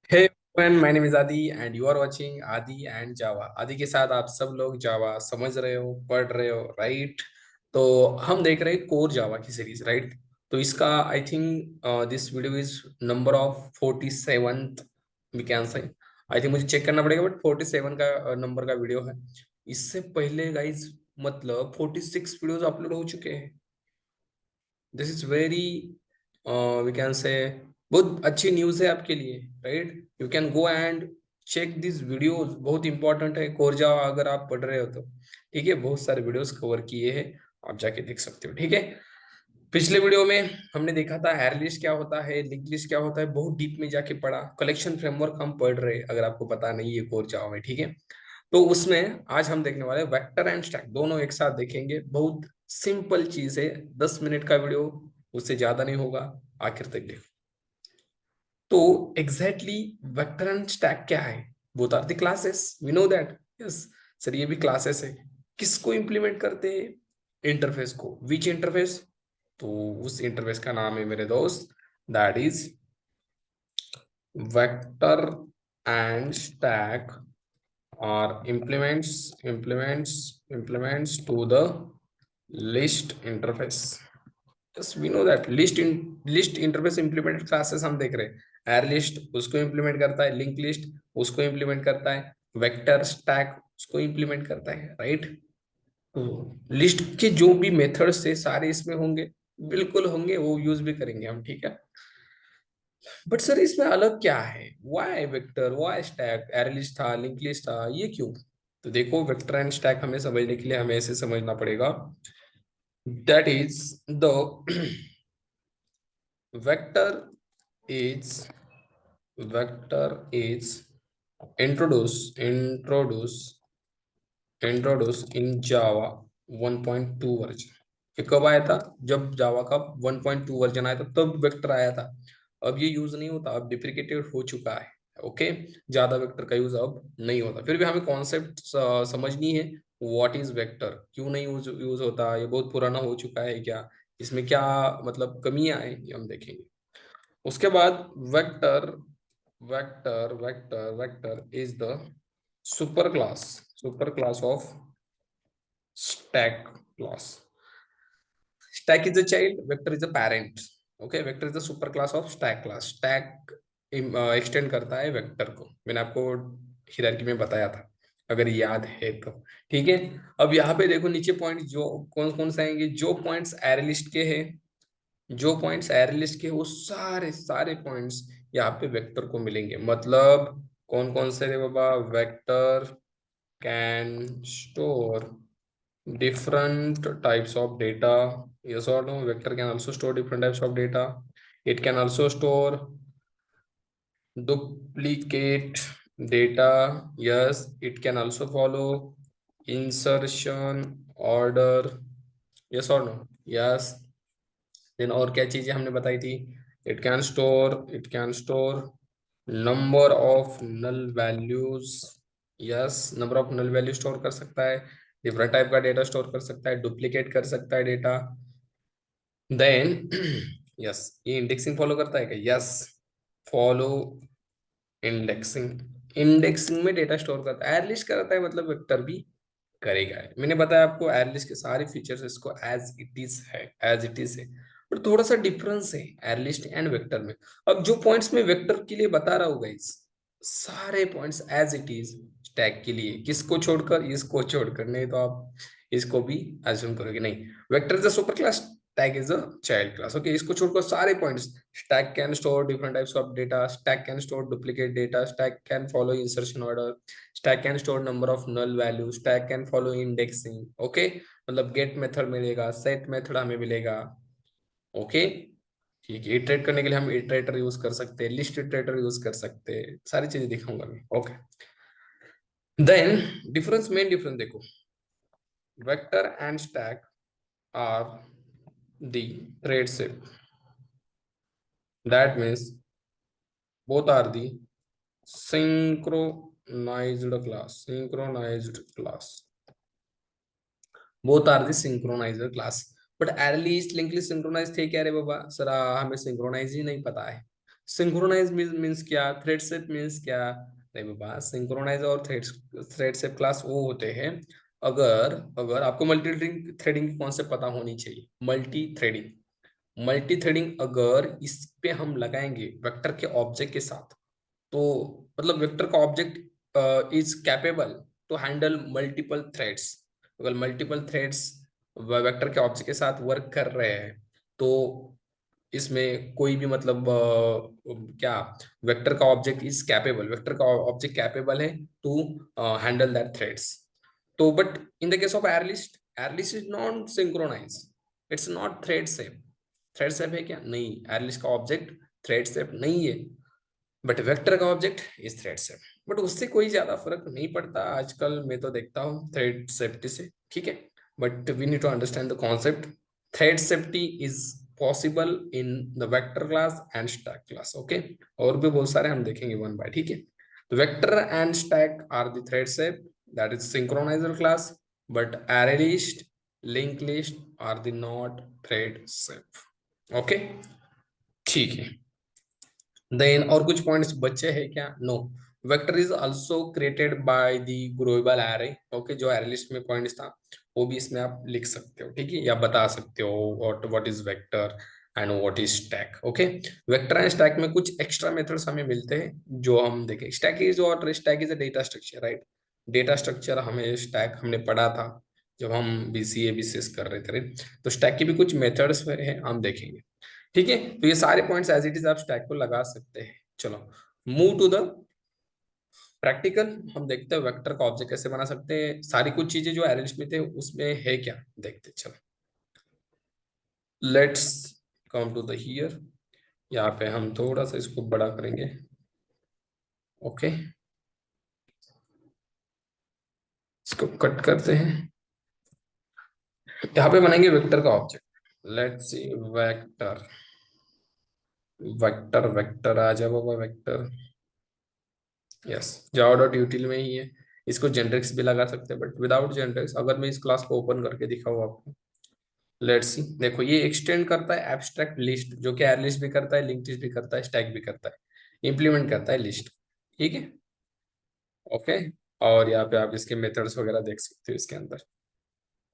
Hey everyone, my name is Adi and you are watching Adi and Java. Adi के साथ आप सब लोग जावा समझ रहे हो, पढ़ रहे हो, राइट। तो हम देख रहे हैं कोर जावा की सीरीज, राइट। तो इसका I think this video is number of 47th, we can say. I think मुझे चेक करना पड़ेगा, बट 47 का नंबर का वीडियो है। इससे पहले गाइज मतलब 46 वीडियोस अपलोड हो चुके हैं। This is very we can say बहुत अच्छी न्यूज़ है आपके लिए, right. You can go and check this videos, बहुत इंपॉर्टेंट है कोर जावा अगर आप पढ़ रहे हो तो। ठीक है, बहुत सारे वीडियोस कवर किए हैं, आप जाके देख सकते हो। ठीक है, पिछले वीडियो में हमने देखा था एरे लिस्ट क्या होता है, लिंक लिस्ट क्या होता है, बहुत डीप में जाके पढ़ा। कलेक्शन फ्रेमवर्क हम पढ़ रहे हैं, अगर आपको पता नहीं है कोर जावा में। ठीक है, तो उसमें आज हम देखने वाले वेक्टर एंड स्टैक दोनों एक साथ देखेंगे। बहुत सिंपल चीज है, 10 मिनट का वीडियो, उससे ज्यादा नहीं होगा। आखिर तक देखो। तो एग्जैक्टली वेक्टर एंड स्टैक क्या है? Both are the classes, we know that. Yes sir, ये भी क्लासेस है। किसको इंप्लीमेंट करते हैं? इंटरफेस को। विच इंटरफेस? तो उस इंटरफेस का नाम है मेरे दोस्त, that is vector and stack or implements to the list interface. Yes, we know that list interface implemented classes हम देख रहे हैं। air list उसको implement करता है, link list उसको implement करता है, vector stack उसको implement करता है, right। तो लिस्ट के जो भी मेथड्स है सारे इसमें होंगे, बिल्कुल होंगे, वो यूज भी करेंगे हम। ठीक है, बट सर इसमें अलग क्या है? Why vector, why stack, array list था, लिंक लिस्ट था, ये क्यों? तो देखो, वेक्टर एंड स्टैक हमें समझने के लिए हमें ऐसे समझना पड़ेगा। That is the vector is vector is introduce introduce in Java 1.2 version. ये कब आया था? जब जावा का 1.2 वर्जन आया था तब वेक्टर आया था। अब ये यूज नहीं होता, अब डिप्रिकेटेड हो चुका है। ओके, ज्यादा वेक्टर का यूज अब नहीं होता। फिर भी हमें कॉन्सेप्ट समझनी है। व्हाट इज वेक्टर, क्यों नहीं यूज यूज होता, ये बहुत पुराना हो चुका है क्या, इसमें क्या मतलब कमियां हैं, ये हम देखेंगे। उसके बाद vector vector vector vector is the super class of stack class. Stack is a child, vector is a parent. Okay, vector is the super class of stack class. Stack extend करता है वेक्टर को, मैंने आपको hierarchy में बताया था, अगर याद है तो। ठीक है, अब यहाँ पे देखो नीचे पॉइंट जो कौन कौन से आएंगे, जो पॉइंट्स एरे लिस्ट के हैं, जो पॉइंट्स एरे लिस्ट के, वो सारे सारे पॉइंट्स यहाँ पे वेक्टर को मिलेंगे। मतलब कौन कौन से रे बाबा? Vector can store different types of data. Yes or no? Vector can also store different types of data. It can also store duplicate data. Yes, it can also follow insertion order. Yes or no? Yes. Then और क्या चीजें हमने बताई थी? It can store number of null values. Yes, number of null value store कर सकता है, different type का डेटा स्टोर कर सकता है, डुप्लीकेट कर सकता है डेटा। देन यस, ये इंडेक्सिंग फॉलो करता है क्या? Yes, follow indexing. इंडेक्सिंग में डेटा स्टोर करता है, एयरलिस्ट करता है, मतलब वेक्टर भी करेगा। मैंने बताया आपको एयरलिस्ट के सारे फीचर्स, इसको एज इट इज है, एज इट इज है। पर थोड़ा सा डिफरेंस है एयरलिस्ट एंड वेक्टर में। अब जो पॉइंट्स में वेक्टर के लिए बता रहा हूँ गाइस, सारे points as it is tag के लिए, किसको छोड़कर? इसको छोड़कर, नहीं तो आप इसको भी एज्यूम करोगे। नहीं, vector is a super class, tag is a child class. Okay, इसको छोड़कर सारे points. Stack can store different types of data, stack can store duplicate data, stack can follow insertion order, stack can store number of null value, stack can follow indexing. Okay, मतलब get method मिलेगा, set method हमें मिलेगा। Okay, ठीक है। Iterate करने के लिए हम इटरेटर यूज कर सकते हैं, लिस्ट इटरेटर यूज कर सकते हैं, सारी चीजें दिखाऊंगा मैं। Okay, then difference, main difference देखो, vector and stack are the thread safe, that means both are the synchronized class, both are the synchronized class। But array list link list synchronise थे क्या रे बाबा? सर हमें synchronise ही नहीं पता है। Synchronise means क्या, thread shape means क्या? नहीं बाबा, सिंक्रोनाइज और थ्रेड शेप क्लास वो होते हैं अगर अगर आपको मल्टी थ्रेडिंग की कॉन्सेप्ट पता होनी चाहिए। मल्टी थ्रेडिंग अगर इस पे हम लगाएंगे वेक्टर के ऑब्जेक्ट के साथ, तो मतलब वेक्टर का object is capable to handle multiple threads. अगर मल्टीपल थ्रेड्स वेक्टर के ऑब्जेक्ट के साथ वर्क कर रहे हैं, तो इसमें कोई भी मतलब क्या, वेक्टर का ऑब्जेक्ट कैपेबल है टू हैंडल दैट थ्रेड्स। तो but in the case of ArrayList is not synchronize, it's not thread safe है क्या? नहीं, एयरलिस्ट का ऑब्जेक्ट थ्रेड शेप नहीं है, बट वेक्टर का object is thread shape. But उससे कोई ज्यादा फर्क नहीं पड़ता आजकल, मैं तो देखता हूँ थ्रेड सेफ्टी से, ठीक है। But we need to understand the concept. Thread safety is possible in the vector class and stack class, okay. और भी बहुत सारे हम देखेंगे वन बाय, ठीक है। तो vector and stack are the thread shape, that is synchroniser class, but array list, linked list are the not thread shape, okay, ठीक है। देन और कुछ पॉइंट्स बचे हैं क्या? No. Vector is also created by the global array, okay. जो array list में points था वो भी इसमें आप लिख सकते हो, ठीक है, या बता सकते हो what is vector and what is stack, okay. Vector and stack में कुछ एक्स्ट्रा मेथड्स हमें मिलते हैं जो हम देखें। Stack is a data structure, right. Data structure हमें स्टैक हमने पढ़ा था जब हम बीसीए बीसीएस कर रहे थे, right? तो स्टैक की भी कुछ मेथड्स हैं, हम देखेंगे, ठीक है। तो ये सारे पॉइंट्स एज इट इज आप स्टैक को लगा सकते हैं। चलो, मूव टू द प्रैक्टिकल। हम देखते हैं वेक्टर का ऑब्जेक्ट कैसे बना सकते हैं, सारी कुछ चीजें जो अरेंज में थे उसमें है क्या, देखते हैं। चलो, let's come to the here. यहाँ पे हम थोड़ा सा इसको बड़ा करेंगे, ओके। इसको कट करते हैं। यहाँ पे बनाएंगे वेक्टर का object. Let's see, vector vector vector आ जाओ बाबा, vector. Yes, Java dot util में ही है। इसको जेनरिक्स भी लगा सकते हैं, बट विदाउट जेनरिक्स। अगर मैं इस क्लास को ओपन करके दिखाऊँ आपको, लेट्स सी, देखो ये एक्सटेंड करता है एब्स्ट्रैक्ट लिस्ट, जो कि एयर लिस्ट भी करता है, लिंक लिस्ट भी करता है, स्टैक भी करता है, इंप्लीमेंट करता है लिस्ट, ठीक है, ओके। और यहाँ पे आप इसके मेथड्स वगैरह देख सकते हो, इसके अंदर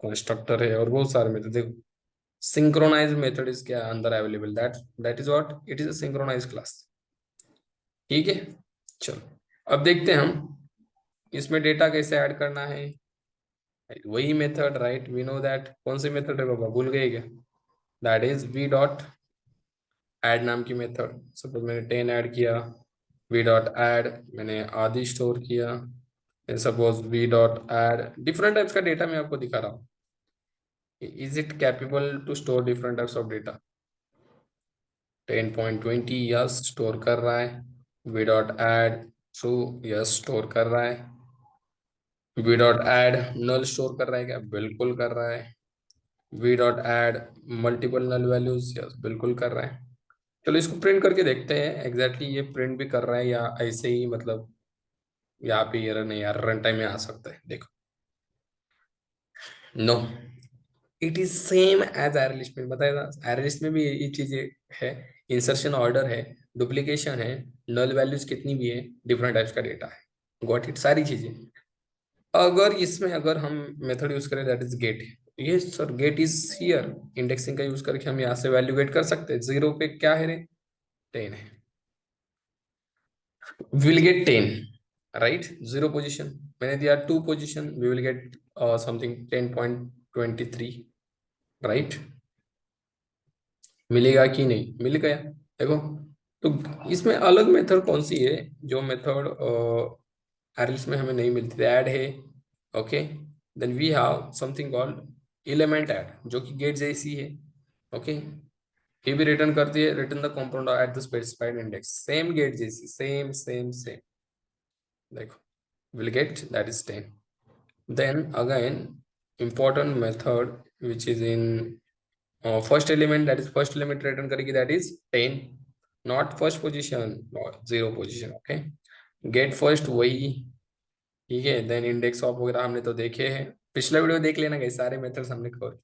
कंस्ट्रक्टर है और बहुत सारे मेथड। देखो, सिंक्रोनाइज मेथड इसके अंदर available, that is what it is, a synchronize class, ठीक है। चलो, अब देखते हैं हम इसमें डेटा कैसे ऐड करना है। वही method, right, we know that. कौन सी मेथड है बाबा, भूल गए क्या? That is V dot add नाम की मेथड। सपोज मैंने 10 ऐड किया, वी डॉट ऐड, मैंने आदि स्टोर किया। Suppose V dot add different types का डेटा मैं आपको दिखा रहा हूँ। Is it capable to store different types of data? 10.20, yes store कर रहा है। V dot add true, yes store कर रहा है। V dot add null store कर रहा है क्या? बिल्कुल कर रहा है। V dot add multiple null values, yes बिल्कुल कर रहा है। चलो इसको प्रिंट करके देखते हैं एग्जैक्टली ये प्रिंट भी कर रहा है या ऐसे ही, मतलब यहाँ पे एरर नहीं, यार रन टाइम में आ सकता है, देखो। No, it is same as array list में, बताया था एरे लिस्ट में भी ये चीजें है। इंसर्शन ऑर्डर है, डुप्लीकेशन है, नल वैल्यूज कितनी भी है, डिफरेंट टाइप्स का डेटा है, गॉट इट, सारी चीजें। अगर इसमें अगर हम मेथड यूज करें दैट इज गेट, ये sir get is here, indexing का यूज करके हम यहाँ से वैल्यू गेट कर सकते हैं। 0 पे क्या है रे, 10 है, विल गेट 10, राइट। 0 पोजिशन मैंने दिया, 2 position, we will get something 10.23, right. मिलेगा कि नहीं, मिल गया, देखो। तो इसमें अलग मेथड कौन सी है जो मेथड एरल्स में हमें नहीं मिलती थी? ऐड है, okay. Then we have something called element add, जो कि गेट जैसी है, ओके। ये भी रिटर्न करती है, return the compound at the specified index, same get जैसी, सेम सेम सेम, देखो, will get that is 10। Then again important method which is in first element, that is first element return करेगी, that is 10, not first position, not 0 position, okay। get first वही, ठीक है। Then index of वगैरह हमने तो देखे हैं, पिछला वीडियो देख लेना, गए सारे मेथड्स हमने कवर,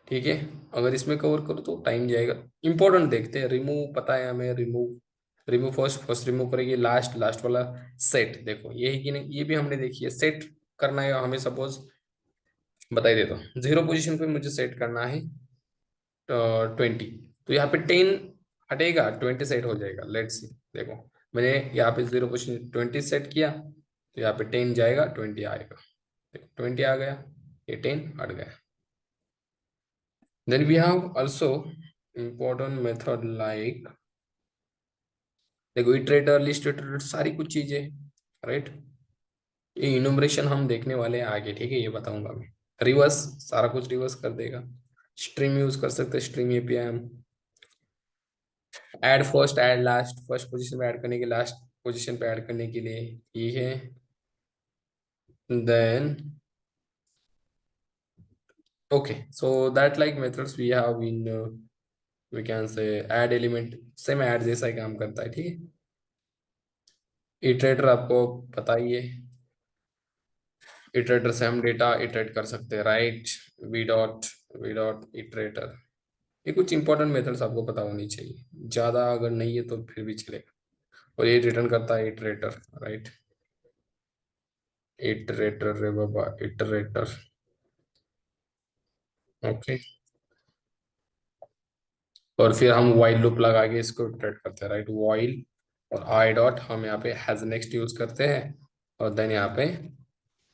ठीक है। अगर इसमें कवर करो तो टाइम जाएगा। इंपॉर्टेंट देखते हैं, रिमूव, पता है हमें remove, remove first, first remove करेगी, लास्ट, लास्ट वाला सेट। देखो ये है कि नहीं, ये भी हमने देखी है, सेट करना है हमें। सपोज बताई देता हूँ, जीरो पोजीशन पे मुझे सेट करना है 20, तो यहाँ पे 10 हटेगा, 20 सेट हो जाएगा। लेट्स सी, देखो मैंने यहाँ पे जीरो पोजीशन 20 सेट किया, तो यहाँ पे 10 जाएगा, 20 आएगा। देखो 20 आ गया, ये 10 हट गया। Then we have also important method like, देखो इटरेटर, लिस्ट इटरेटर, सारी कुछ चीजें, राइट। ये इनुमरेशन हम देखने वाले हैं आगे, ठीक है, ये बताऊंगा मैं। रिवर्स, सारा कुछ रिवर्स कर देगा। स्ट्रीम यूज कर सकते हैं, स्ट्रीम एपीआई हम। Add first, add last, first position पे ऐड करने के, लास्ट पोजीशन पे ऐड करने के लिए ये है। Then okay, so that like methods we have in, we can say add element, same add जैसा ही काम करता है, ठीक है। इटरेटर आपको पता ही है, इटरेटर से हम डेटा इटरेट कर सकते हैं, राइट। वी डॉट इटरेटर, ये कुछ इंपॉर्टेंट मेथड्स आपको पता होनी चाहिए, ज्यादा अगर नहीं है तो फिर भी चलेगा। और ये रिटर्न करता है इटरेटर, राइट। इटरेटर रे बाबा, इटरेटर, ओके। और फिर हम वाइल लूप लगा के इसको इटरेट करते हैं, राइट। वाइल और आई डॉट हम यहाँ पे हैज नेक्स्ट यूज करते हैं, और देन यहाँ पे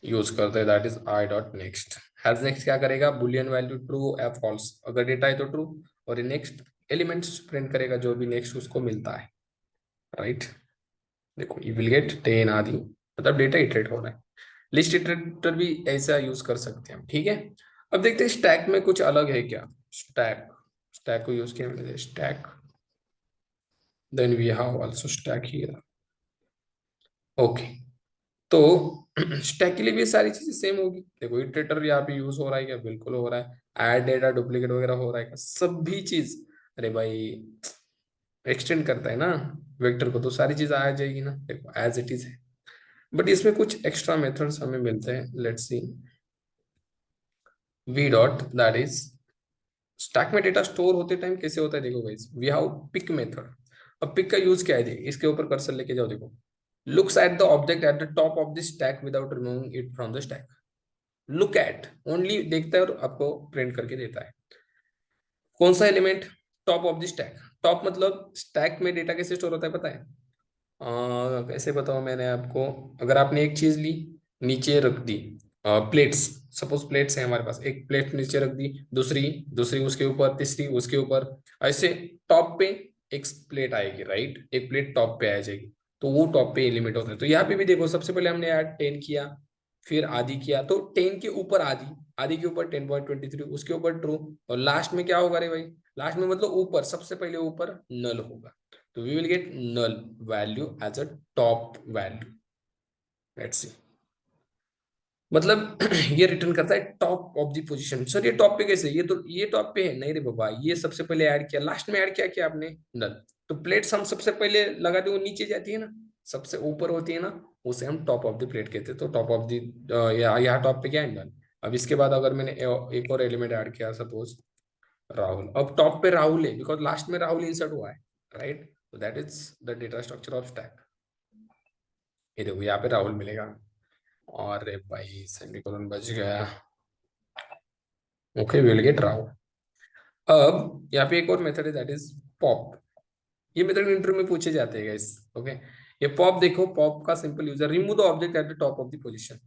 यूज करते हैं that is I dot next. Has next क्या करेगा, बुलियन वैल्यू ट्रू या फॉल्स, अगर डेटा है तो ट्रू, और ये नेक्स्ट एलिमेंट्स प्रिंट करेगा जो भी नेक्स्ट उसको मिलता है, राइट। देखो यू विल गेट 10 आदि, मतलब डेटा इटरेट हो रहा है। लिस्ट इटरेटर भी ऐसा यूज कर सकते हैं हम, ठीक है। अब देखते हैं स्टैक में कुछ अलग है क्या। स्टैक, स्टैक को यूज किया मैंने, stack, then we have also stack here, okay. तो स्टैक के लिए भी सारी चीजें सेम होगी। देखो इटरेटर यहाँ पे यूज हो रहा है क्या, बिल्कुल हो रहा है। ऐड डेटा डुप्लीकेट वगैरह हो रहा है क्या, सभी चीज। अरे भाई एक्सटेंड करता है ना वेक्टर को, तो सारी चीज आ जाएगी ना, देखो एज इट इज है। बट इसमें कुछ एक्स्ट्रा मेथड्स हमें मिलते हैं, let's see. V dot that is, stack में डेटा स्टोर होते टाइम कैसे होता है, देखो guys we have peek method. अब पिक का यूज क्या है, देखिए इसके ऊपर कर्सर लेके जाओ, देखो looks at the object at the top of the stack without removing it from the stack. Look at only, देखता है और आपको प्रिंट करके देता है कौन सा element, top of the stack. Top मतलब स्टैक में डेटा कैसे स्टोर होता है पता है, कैसे बताऊं मैंने आपको। अगर आपने एक चीज ली, नीचे रख दी, प्लेट्स, सपोज प्लेट्स है हमारे पास, एक प्लेट नीचे रख दी, दूसरी, दूसरी उसके ऊपर, तीसरी उसके ऊपर, ऐसे टॉप पे एक प्लेट आएगी, राइट। एक प्लेट टॉप पे आ जाएगी, तो वो टॉप पे एलिमेंट होता है। तो यहाँ पे भी देखो, सबसे पहले हमने ऐड 10 किया, फिर आधी किया, तो 10 के ऊपर आधी, आधी के ऊपर 10.23, उसके ऊपर ट्रू, और लास्ट में क्या होगा रे भाई, लास्ट में मतलब ऊपर, सबसे पहले ऊपर नल होगा, तो we will get null value as a top value। Let's see, मतलब ये रिटर्न करता है top of the position. Sir ये टॉप पे कैसे, ये तो ये टॉप पे है, नहीं रे बाबा, ये सबसे पहले ऐड किया, लास्ट में ऐड क्या किया आपने, नल। तो प्लेट्स हम सबसे पहले लगाते वो नीचे जाती है ना, सबसे ऊपर होती है ना, उसे हम टॉप ऑफ द प्लेट कहते हैं। तो टॉप ऑफ द, यहाँ टॉप पे क्या है, नल। अब इसके बाद अगर मैंने एक और एलिमेंट ऐड किया, सपोज राहुल, अब टॉप पे राहुल है बिकॉज लास्ट में राहुल इंसर्ट हुआ है, राइट। तो that is the data structure of stack. ये देखो यहाँ पे राहुल मिलेगा, और रे भाई सेमीकोलन बच गया, ओके विल गेट राहुल। अब यहाँ पे एक और मेथड है दैट इज पॉप। ये मेथड इंटरव्यू में पूछे जाते हैं गाइस, ओके। ये पॉप देखो, पॉप का simple user, remove the object at the top of the position.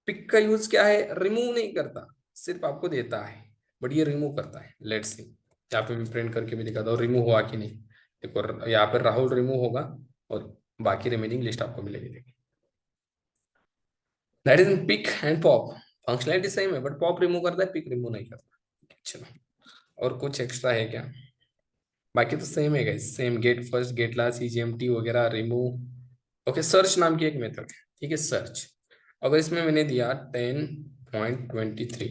Peek का यूज क्या है, रिमूव नहीं करता, सिर्फ आपको देता है, बट ये रिमूव करता है। लेट्स सी, यहाँ पे भी प्रिंट करके भी दिखाता हूँ रिमूव हुआ कि नहीं। देखो यहाँ पे राहुल रिमूव होगा, और बाकी रिमेनिंग लिस्ट आपको मिलेगी, देखिए that is peek and pop. Functionality same है, बट पॉप रिमूव करता है, पिक रिमूव नहीं करता। चलो, और कुछ एक्स्ट्रा है क्या, बाकी तो सेम है guys, same get first, get last, is empty वगैरह, रिमूव। ओके, सर्च नाम की एक मेथड है, ठीक है, सर्च। अगर इसमें मैंने दिया 10.23,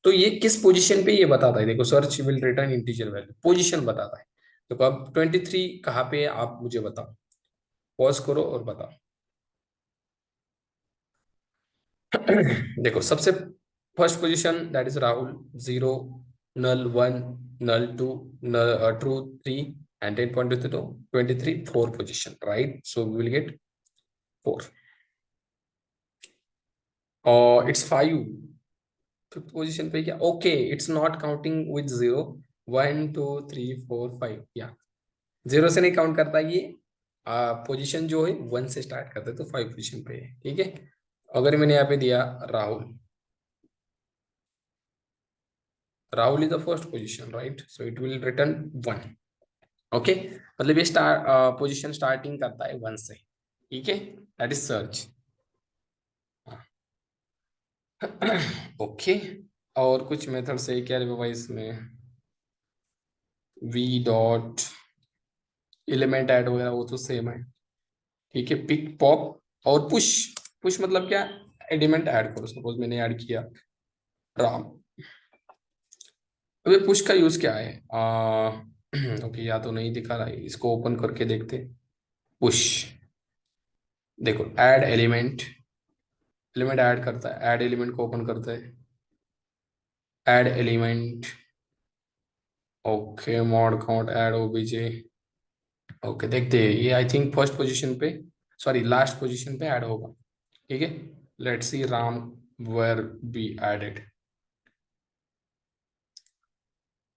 तो ये किस पोजीशन पे ये बताता है, देखो search will return integer value, position बताता है। तो अब 23 कहाँ पे है आप मुझे बताओ, पॉज करो और बताओ। देखो सबसे first position that is Rahul, 0, null 1, null 2, true 3, and 10.23 4 position, right? So we will get 4. Or it's 5 5th position पे क्या? Okay, it's not counting with 0. 1 2 3 4 5, या 0 से नहीं काउंट करता ये। पोजीशन जो है 1 से स्टार्ट करते हैं, तो 5 पोजीशन पे है, ठीक है। अगर मैंने यहाँ पे दिया Rahul, Rahul is the first position, right? So it will return 1। Okay, मतलब ये पोजीशन स्टार्टिंग करता है 1 से, ठीक है। That is search. ओके, और कुछ मेथड से क्या है इसमें, वी डॉट एलिमेंट ऐड वगैरह वो तो सेम है, ठीक है। पिक पॉप और पुश। पुश मतलब क्या? एलिमेंट ऐड करो। सपोज मैंने ऐड किया राम, अबे पुश का यूज क्या है? ओके, या तो नहीं दिखा रहा है, इसको ओपन करके देखते। पुश, देखो ऐड एलिमेंट, एलिमेंट ऐड करता है, ऐड एलिमेंट को ओपन करता है, add element. Okay, mod count add obj. Okay, देखते हैं ये आई थिंक फर्स्ट पोजीशन पे, सॉरी लास्ट पोजीशन पे ऐड होगा, ठीक है। Let's see Ram where be added.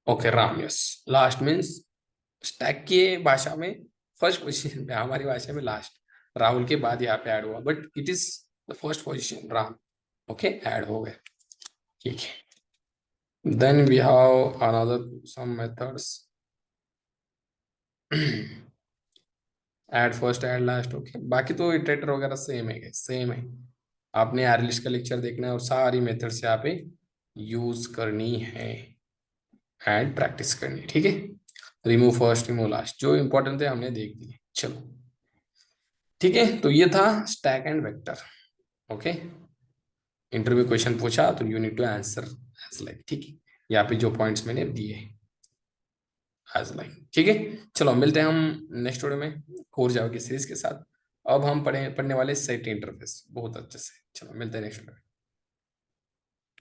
Okay, Ram, yes. Last means stack की भाषा में फर्स्ट पोजीशन पे, हमारी भाषा में लास्ट। राहुल के बाद यहाँ पे ऐड हुआ, but it is the first position Ram. Okay, add हो गए, ठीक है। Then we have another some methods. Add first, add last, okay. बाकी तो इटरेटर वगैरह सेम है, सेम है। आपने एरलिस्ट का लेक्चर देखना है और सारी मेथड्स यहाँ पे यूज करनी है एंड प्रैक्टिस करनी है, ठीक है। रिमूव फर्स्ट, रिमूव लास्ट, जो इंपॉर्टेंट थे हमने देख दिए। चलो, ठीक है। तो ये था stack and vector. Okay, interview question पूछा तो you need to answer as like, ठीक है। यहाँ पे जो पॉइंट्स मैंने दिए एज लाइक, ठीक है। चलो मिलते हैं हम नेक्स्ट वीडियो में कोर जावा की सीरीज के साथ। अब हम पढ़ने वाले सेट इंटरफेस बहुत अच्छे से। चलो मिलते हैं नेक्स्ट वीडियो में।